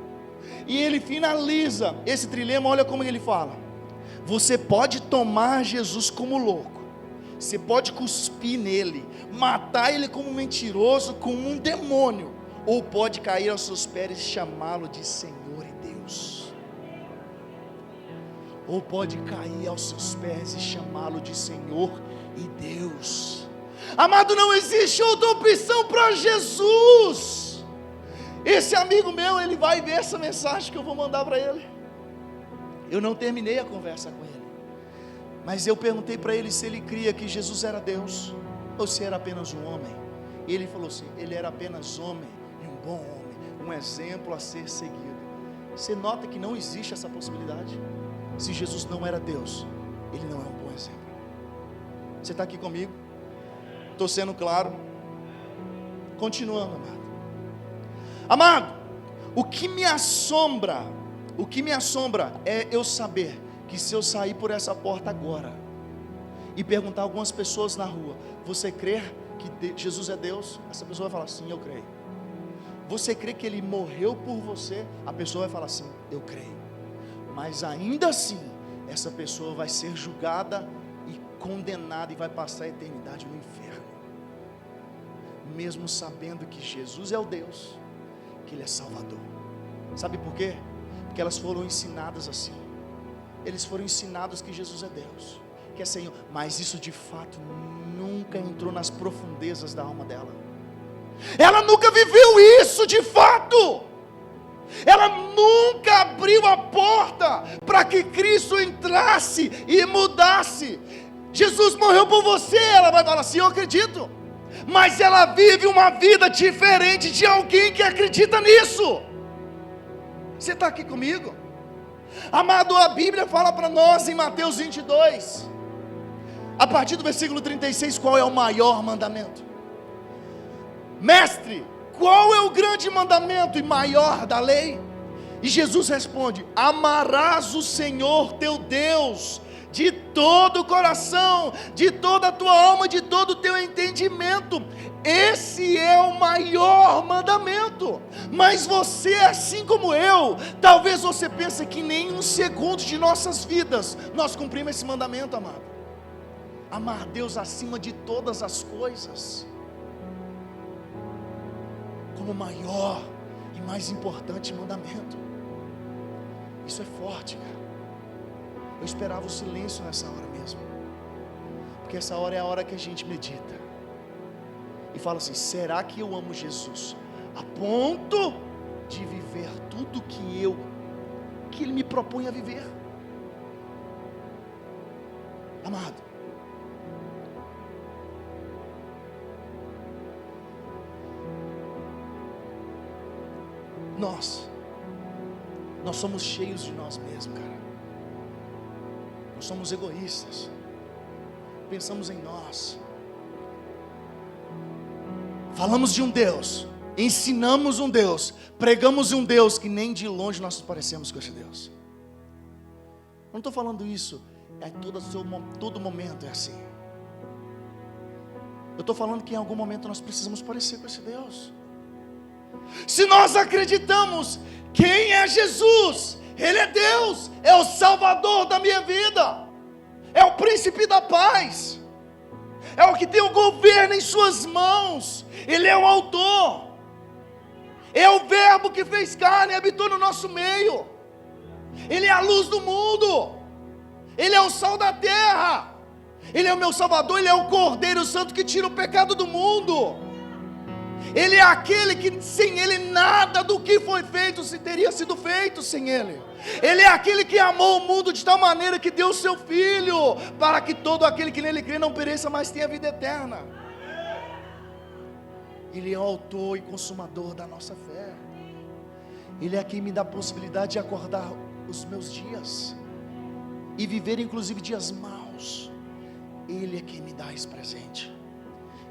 E ele finaliza esse trilema, olha como ele fala: você pode tomar Jesus como louco, você pode cuspir nele, matar ele como mentiroso, como um demônio, ou pode cair aos seus pés e chamá-lo de Senhor e Deus. Ou pode cair aos seus pés e chamá-lo de Senhor e Deus. Amado, não existe outra opção para Jesus. Esse amigo meu, ele vai ver essa mensagem que eu vou mandar para ele. Eu não terminei a conversa com ele, mas eu perguntei para ele se ele cria que Jesus era Deus, ou se era apenas um homem. E ele falou assim, ele era apenas homem, e um bom homem, um exemplo a ser seguido. Você nota que não existe essa possibilidade? Se Jesus não era Deus, ele não é um bom exemplo. Você está aqui comigo? Estou sendo claro? Continuando, amado. Amado, o que me assombra é eu saber que se eu sair por essa porta agora e perguntar a algumas pessoas na rua, você crê que Jesus é Deus? Essa pessoa vai falar, sim, eu creio. Você crê que Ele morreu por você? A pessoa vai falar, sim, eu creio. Mas ainda assim, essa pessoa vai ser julgada e condenada e vai passar a eternidade no inferno, mesmo sabendo que Jesus é o Deus, que Ele é Salvador. Sabe por quê? Porque elas foram ensinadas assim. Eles foram ensinados que Jesus é Deus, que é Senhor, mas isso de fato nunca entrou nas profundezas da alma dela. Ela nunca viveu isso de fato. Ela nunca abriu a porta para que Cristo entrasse e mudasse. Jesus morreu por você, ela vai falar assim, eu acredito. Mas ela vive uma vida diferente de alguém que acredita nisso. Você está aqui comigo? Amado, a Bíblia fala para nós em Mateus 22, a partir do versículo 36, qual é o maior mandamento? Mestre, qual é o grande mandamento e maior da lei? E Jesus responde, amarás o Senhor teu Deus de todo o coração, de toda a tua alma, de todo o teu entendimento. Esse é o maior mandamento. Mas você, assim como eu, talvez você pense que nem um segundo de nossas vidas nós cumprimos esse mandamento, amado. Amar Deus acima de todas as coisas, como o maior e mais importante mandamento. Isso é forte, cara. Eu esperava o silêncio nessa hora mesmo, porque essa hora é a hora que a gente medita e fala assim: será que eu amo Jesus a ponto de viver tudo que Ele me propõe a viver? Amado, nós somos cheios de nós mesmos, cara. Nós somos egoístas, pensamos em nós, falamos de um Deus, ensinamos um Deus, pregamos um Deus que nem de longe nós nos parecemos com esse Deus. Eu não estou falando isso, todo momento é assim. Eu estou falando que em algum momento nós precisamos parecer com esse Deus. Se nós acreditamos quem é Jesus, Ele é Deus, é o Salvador da minha vida, é o príncipe da paz, é o que tem o governo em suas mãos, Ele é o autor, é o verbo que fez carne e habitou no nosso meio, Ele é a luz do mundo, Ele é o sal da terra, Ele é o meu Salvador, Ele é o Cordeiro Santo que tira o pecado do mundo. Ele é aquele que sem Ele nada do que foi feito se teria sido feito sem Ele. Ele é aquele que amou o mundo de tal maneira que deu o seu Filho, para que todo aquele que nele crê não pereça, mas tenha vida eterna. Ele é o autor e consumador da nossa fé. Ele é quem me dá a possibilidade de acordar os meus dias e viver inclusive dias maus. Ele é quem me dá esse presente.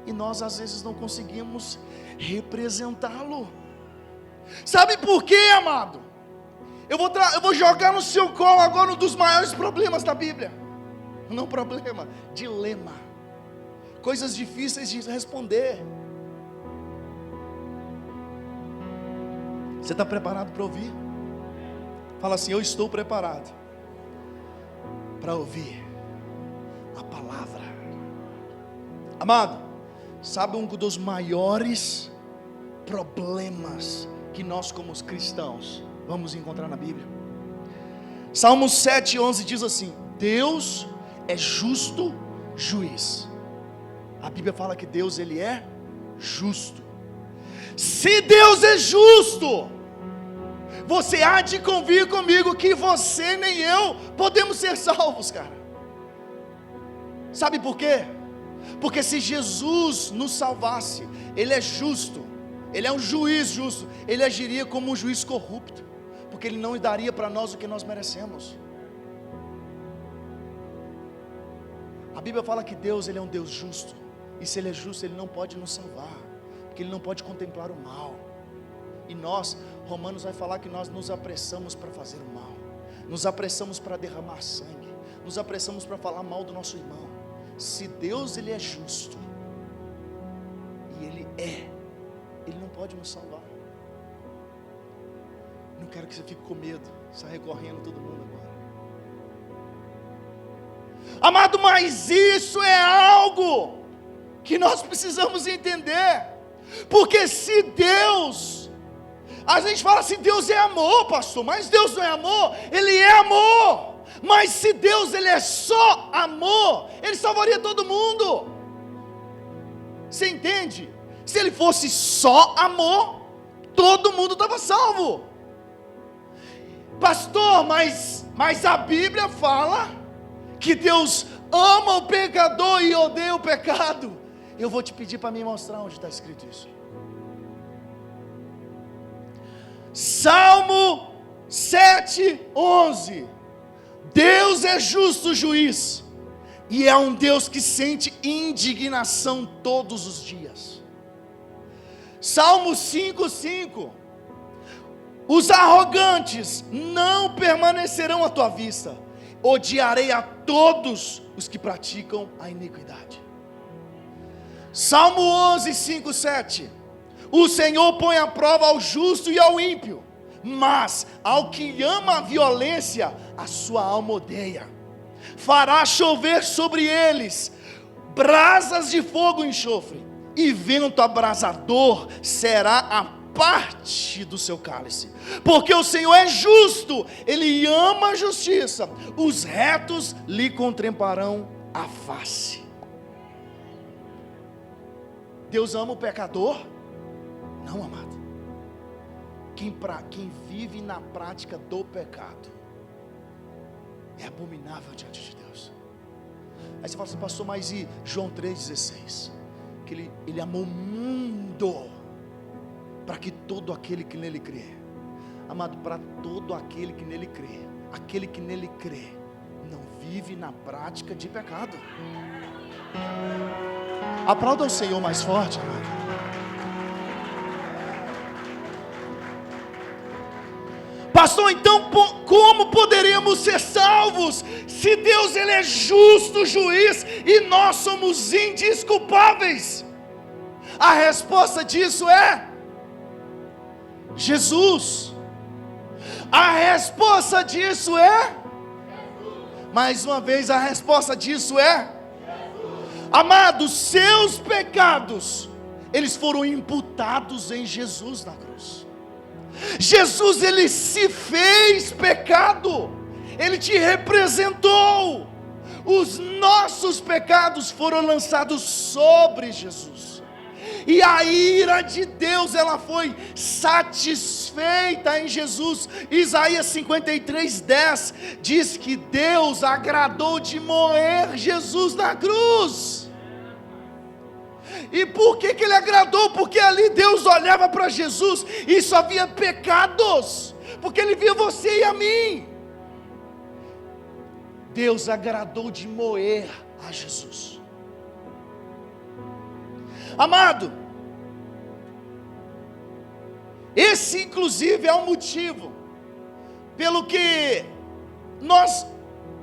E nós às vezes não conseguimos representá-lo. Sabe por quê, amado? Eu vou jogar no seu colo agora um dos maiores problemas da Bíblia. Não problema, dilema. Coisas difíceis de responder. Você está preparado para ouvir? Fala assim: eu estou preparado para ouvir a palavra. Amado, sabe um dos maiores problemas que nós como cristãos vamos encontrar na Bíblia? Salmos 7:11 diz assim: Deus é justo juiz. A Bíblia fala que Deus ele é justo. Se Deus é justo, você há de convir comigo que você nem eu podemos ser salvos, cara. Sabe por quê? Porque se Jesus nos salvasse, Ele é justo, Ele é um juiz justo, Ele agiria como um juiz corrupto, porque Ele não daria para nós o que nós merecemos. A Bíblia fala que Deus ele é um Deus justo, e se Ele é justo, Ele não pode nos salvar, porque Ele não pode contemplar o mal. E nós, Romanos vai falar que nós nos apressamos para fazer o mal, nos apressamos para derramar sangue, nos apressamos para falar mal do nosso irmão. Se Deus ele é justo, e Ele não pode nos salvar. Não quero que você fique com medo, saia correndo todo mundo agora. Amado, mas isso é algo que nós precisamos entender, porque se Deus, a gente fala assim, Deus é amor, pastor, mas Deus não é amor, Ele é amor. Mas se Deus ele é só amor, Ele salvaria todo mundo. Você entende? Se Ele fosse só amor, todo mundo estava salvo. Pastor, mas a Bíblia fala que Deus ama o pecador e odeia o pecado. Eu vou te pedir para me mostrar onde está escrito isso. Salmo 7:11. Deus é justo juiz, e é um Deus que sente indignação todos os dias. Salmo 5:5. Os arrogantes não permanecerão à tua vista, odiarei a todos os que praticam a iniquidade. Salmo 11:5-7. O Senhor põe à prova ao justo e ao ímpio, mas ao que ama a violência, a sua alma odeia. Fará chover sobre eles brasas de fogo e enxofre, e vento abrasador será a parte do seu cálice, porque o Senhor é justo, Ele ama a justiça, os retos lhe contemplarão a face. Deus ama o pecador? Não, amado. Quem vive na prática do pecado é abominável diante de Deus. Aí você fala assim, pastor, mas e João 3,16? Que ele amou o mundo, para que todo aquele que nele crê, amado, para todo aquele que nele crê, aquele que nele crê, não vive na prática de pecado. Aplauda o Senhor mais forte, amado. Pastor, então como poderíamos ser salvos se Deus ele é justo juiz e nós somos indesculpáveis? A resposta disso é Jesus. A resposta disso é mais uma vez, a resposta disso é amados, seus pecados eles foram imputados em Jesus na cruz. Jesus, Ele se fez pecado, Ele te representou, os nossos pecados foram lançados sobre Jesus, e a ira de Deus, ela foi satisfeita em Jesus. Isaías 53:10, diz que Deus agradou de moer Jesus na cruz. E por que Ele agradou? Porque ali Deus olhava para Jesus e só via pecados, porque Ele via você e a mim. Deus agradou de moer a Jesus. Amado, esse inclusive é o motivo pelo que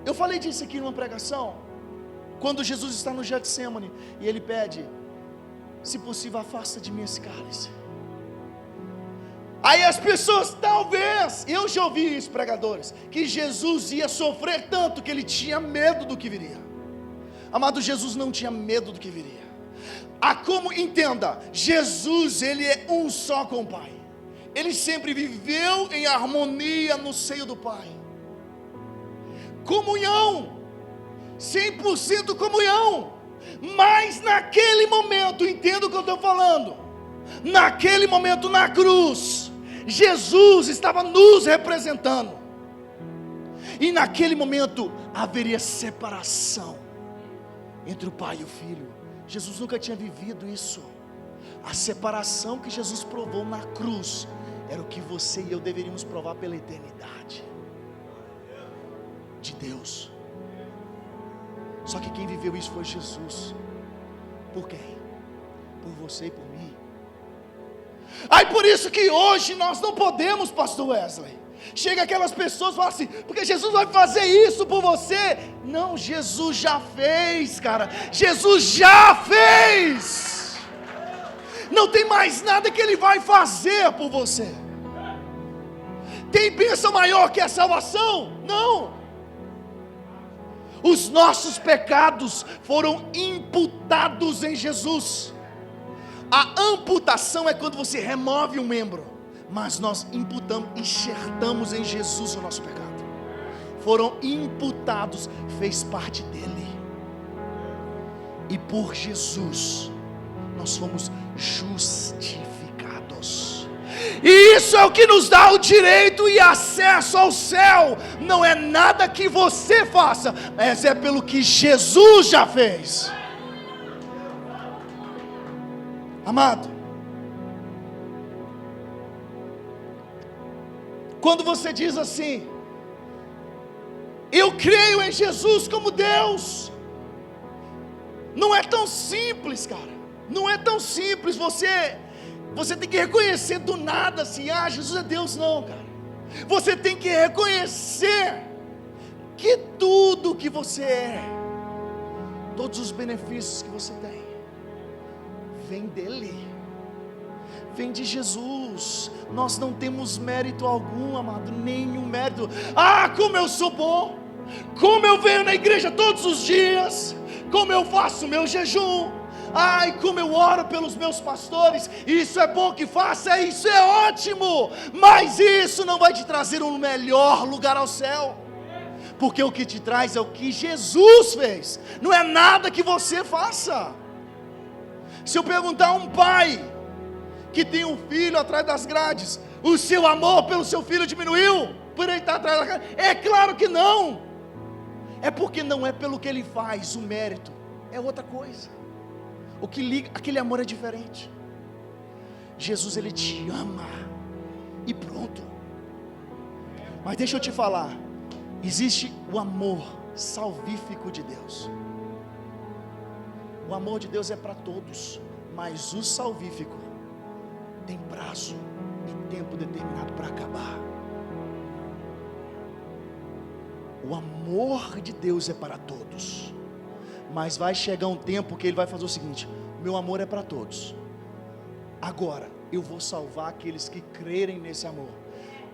eu falei disso aqui numa pregação, quando Jesus está no Getsemane e Ele pede, se possível, afasta de mim esse cálice. Aí as pessoas, talvez, eu já ouvi isso, pregadores, que Jesus ia sofrer tanto que Ele tinha medo do que viria. Amado, Jesus não tinha medo do que viria. Entenda, Jesus, Ele é um só com o Pai. Ele sempre viveu em harmonia no seio do Pai. Comunhão, 100% comunhão. Mas naquele momento, entenda o que eu estou falando, naquele momento na cruz, Jesus estava nos representando, e naquele momento haveria separação entre o Pai e o Filho. Jesus nunca tinha vivido isso. A separação que Jesus provou na cruz era o que você e eu deveríamos provar pela eternidade de Deus. Só que quem viveu isso foi Jesus. Por quem? Por você e por mim. Aí por isso que hoje nós não podemos, pastor Wesley, chega aquelas pessoas e falam assim, porque Jesus vai fazer isso por você. Não, Jesus já fez, cara. Jesus já fez. Não tem mais nada que Ele vai fazer por você. Tem bênção maior que a salvação? Não. Os nossos pecados foram imputados em Jesus. A amputação é quando você remove um membro, mas nós enxertamos em Jesus o nosso pecado. Foram imputados, fez parte dele. E por Jesus nós fomos justificados. E isso é o que nos dá o direito e acesso ao céu. Não é nada que você faça, mas é pelo que Jesus já fez. Amado, quando você diz assim, eu creio em Jesus como Deus, não é tão simples, cara. Não é tão simples você tem que reconhecer do nada assim, Jesus é Deus, não, cara. Você tem que reconhecer que tudo que você é, todos os benefícios que você tem, vem dele, vem de Jesus. Nós não temos mérito algum, amado, nenhum mérito. Como eu sou bom, como eu venho na igreja todos os dias, como eu faço meu jejum, Ai, como eu oro pelos meus pastores, isso é bom que faça, isso é ótimo, mas isso não vai te trazer um melhor lugar ao céu, porque o que te traz é o que Jesus fez, não é nada que você faça. Se eu perguntar a um pai que tem um filho atrás das grades, o seu amor pelo seu filho diminuiu por ele estar atrás da grade? É claro que não. É porque não é pelo que ele faz, o mérito é outra coisa. O que liga, aquele amor é diferente. Jesus, ele te ama e pronto. Mas deixa eu te falar, existe o amor salvífico de Deus. O amor de Deus é para todos, mas o salvífico tem prazo e tempo determinado para acabar. O amor de Deus é para todos, mas vai chegar um tempo que ele vai fazer o seguinte: meu amor é para todos, agora eu vou salvar aqueles que crerem nesse amor.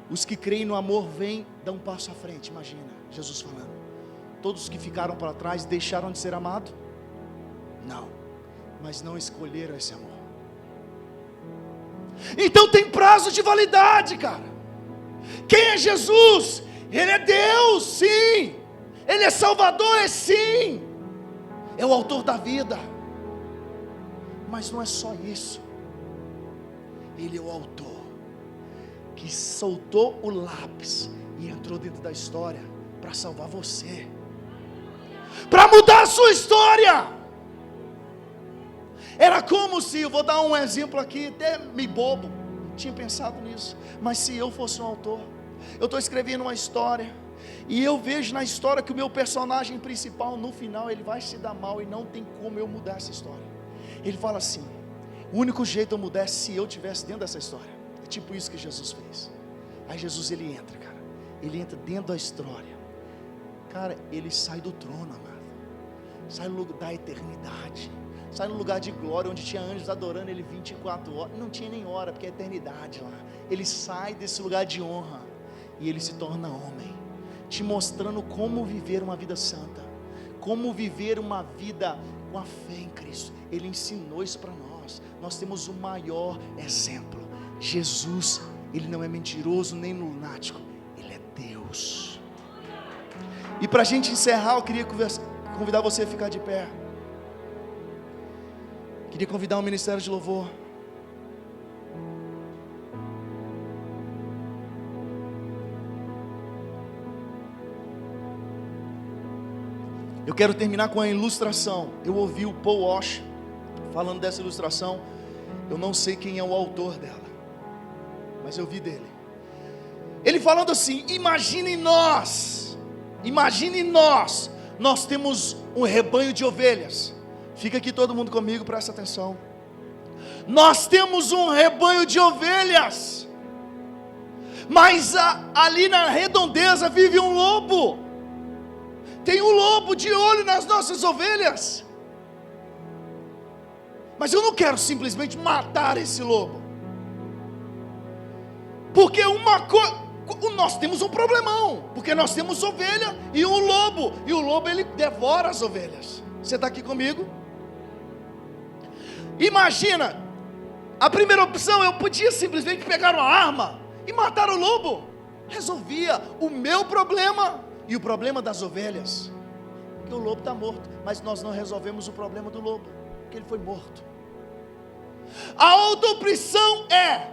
Os que creem no amor vêm, dão um passo à frente. Imagina, Jesus falando, todos que ficaram para trás deixaram de ser amados? Não, mas não escolheram esse amor. Então tem prazo de validade, cara. Quem é Jesus? Ele é Deus, sim. Ele é Salvador, é sim. É o autor da vida. Mas não é só isso. Ele é o autor que soltou o lápis e entrou dentro da história para salvar você, para mudar a sua história. Era como se, eu vou dar um exemplo aqui, até me bobo, tinha pensado nisso, mas se eu fosse um autor, eu estou escrevendo uma história, e eu vejo na história que o meu personagem principal, no final, ele vai se dar mal, e não tem como eu mudar essa história. Ele fala assim: o único jeito de eu mudar é se eu estivesse dentro dessa história. É tipo isso que Jesus fez. Aí Jesus, ele entra, cara, ele entra dentro da história, cara, ele sai do trono, amado, sai do lugar da eternidade, sai no lugar de glória, onde tinha anjos adorando ele 24 horas, não tinha nem hora, porque é eternidade lá. Ele sai desse lugar de honra, e ele se torna homem, te mostrando como viver uma vida santa, como viver uma vida com a fé em Cristo. Ele ensinou isso para nós. Nós temos o maior exemplo. Jesus, ele não é mentiroso nem lunático, ele é Deus. E para a gente encerrar, eu queria convidar você a ficar de pé. Queria convidar o ministério de louvor. Eu quero terminar com a ilustração. Eu ouvi o Paul Walsh falando dessa ilustração. Eu não sei quem é o autor dela, mas eu vi dele. Ele falando assim: imagine nós, nós temos um rebanho de ovelhas. Fica aqui todo mundo comigo, presta atenção. Nós temos um rebanho de ovelhas, mas ali na redondeza vive um lobo. Tem um lobo de olho nas nossas ovelhas. Mas eu não quero simplesmente matar esse lobo, porque nós temos um problemão, porque nós temos ovelha e um lobo, e o lobo ele devora as ovelhas. Você está aqui comigo? Imagina, a primeira opção, eu podia simplesmente pegar uma arma e matar o lobo, resolvia o meu problema e o problema das ovelhas, porque o lobo está morto. Mas nós não resolvemos o problema do lobo, porque ele foi morto. A outra opção é: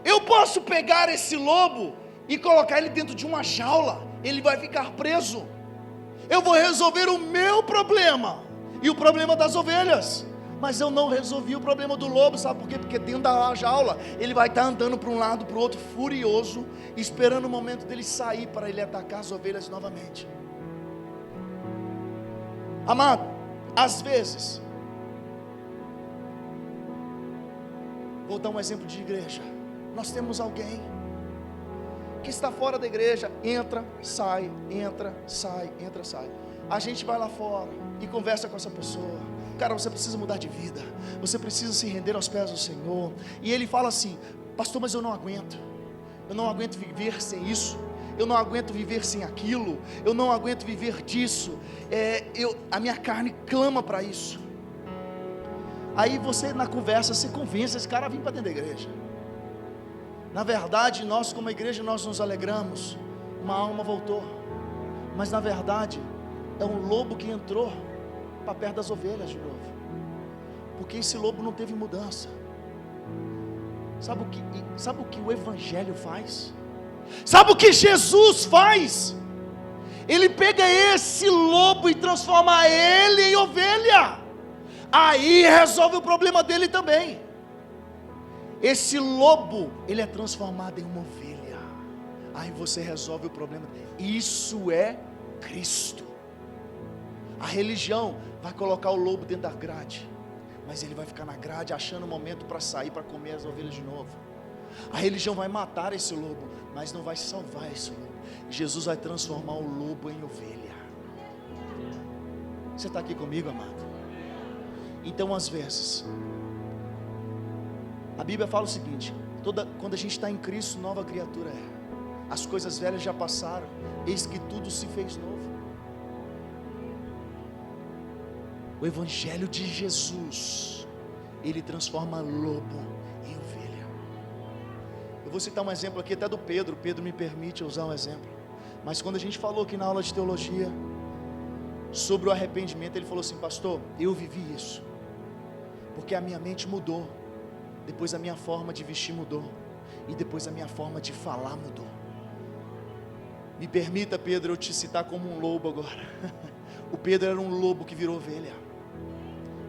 eu posso pegar esse lobo e colocar ele dentro de uma jaula, ele vai ficar preso. Eu vou resolver o meu problema e o problema das ovelhas, mas eu não resolvi o problema do lobo. Sabe por quê? Porque dentro da jaula ele vai estar andando para um lado, para o outro, furioso, esperando o momento dele sair para ele atacar as ovelhas novamente. Amado, às vezes, vou dar um exemplo de igreja. Nós temos alguém que está fora da igreja, entra, sai, entra, sai, entra, sai. A gente vai lá fora e conversa com essa pessoa: cara, você precisa mudar de vida, você precisa se render aos pés do Senhor. E ele fala assim: pastor, mas eu não aguento viver sem isso, eu não aguento viver sem aquilo, eu não aguento viver disso, a minha carne clama para isso. Aí você, na conversa, você convence esse cara a vir para dentro da igreja. Na verdade, nós como igreja, nós nos alegramos, uma alma voltou, mas na verdade, é um lobo que entrou para perto das ovelhas de novo, porque esse lobo não teve mudança. Sabe o que o Evangelho faz? Sabe o que Jesus faz? Ele pega esse lobo e transforma ele em ovelha, aí resolve o problema dele também. Esse lobo, ele é transformado em uma ovelha, aí você resolve o problema dele. Isso é Cristo. A religião vai colocar o lobo dentro da grade, mas ele vai ficar na grade achando o momento para sair, para comer as ovelhas de novo. A religião vai matar esse lobo, mas não vai salvar esse lobo. Jesus vai transformar o lobo em ovelha. Você está aqui comigo, amado? Então, às vezes, a Bíblia fala o seguinte: quando a gente está em Cristo, nova criatura é. As coisas velhas já passaram, eis que tudo se fez novo. O Evangelho de Jesus, ele transforma lobo em ovelha. Eu vou citar um exemplo aqui até do Pedro. Pedro me permite usar um exemplo. Mas quando a gente falou aqui na aula de teologia sobre o arrependimento, ele falou assim: pastor, eu vivi isso, porque a minha mente mudou, depois a minha forma de vestir mudou, e depois a minha forma de falar mudou. Me permita, Pedro, eu te citar como um lobo agora. O Pedro era um lobo que virou ovelha.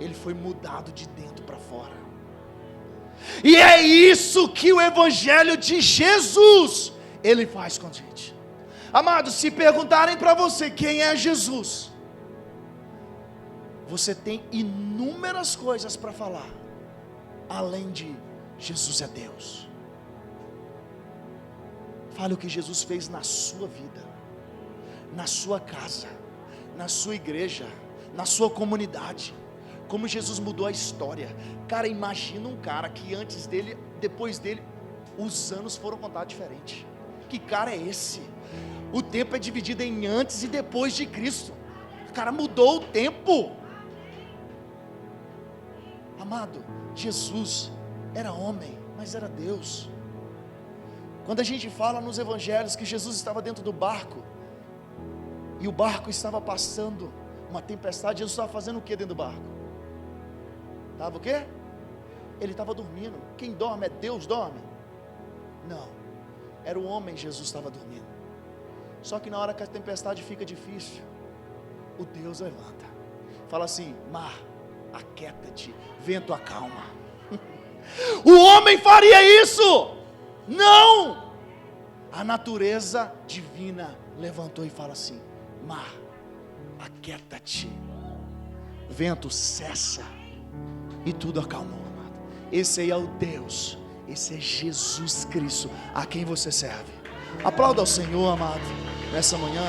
Ele foi mudado de dentro para fora. E é isso que o Evangelho de Jesus, ele faz com a gente. Amados, se perguntarem para você quem é Jesus, você tem inúmeras coisas para falar, além de Jesus é Deus. Fale o que Jesus fez na sua vida, na sua casa, na sua igreja, na sua comunidade. Como Jesus mudou a história. Cara, imagina um cara que antes dele, depois dele, os anos foram contados diferente. Que cara é esse? O tempo é dividido em antes e depois de Cristo. O cara mudou o tempo. Amado, Jesus era homem, mas era Deus. Quando a gente fala nos evangelhos que Jesus estava dentro do barco, e o barco estava passando uma tempestade, Jesus estava fazendo o que dentro do barco? Estava o quê? Ele estava dormindo. Quem dorme é Deus dorme? Não, era o homem. Jesus estava dormindo. Só que na hora que a tempestade fica difícil, o Deus levanta, fala assim: mar, aquieta-te, vento acalma. O homem faria isso? Não! A natureza divina levantou e fala assim: mar, aquieta-te, vento cessa, e tudo acalmou, amado. Esse aí é o Deus, esse é Jesus Cristo, a quem você serve. Aplauda ao Senhor, amado, nessa manhã.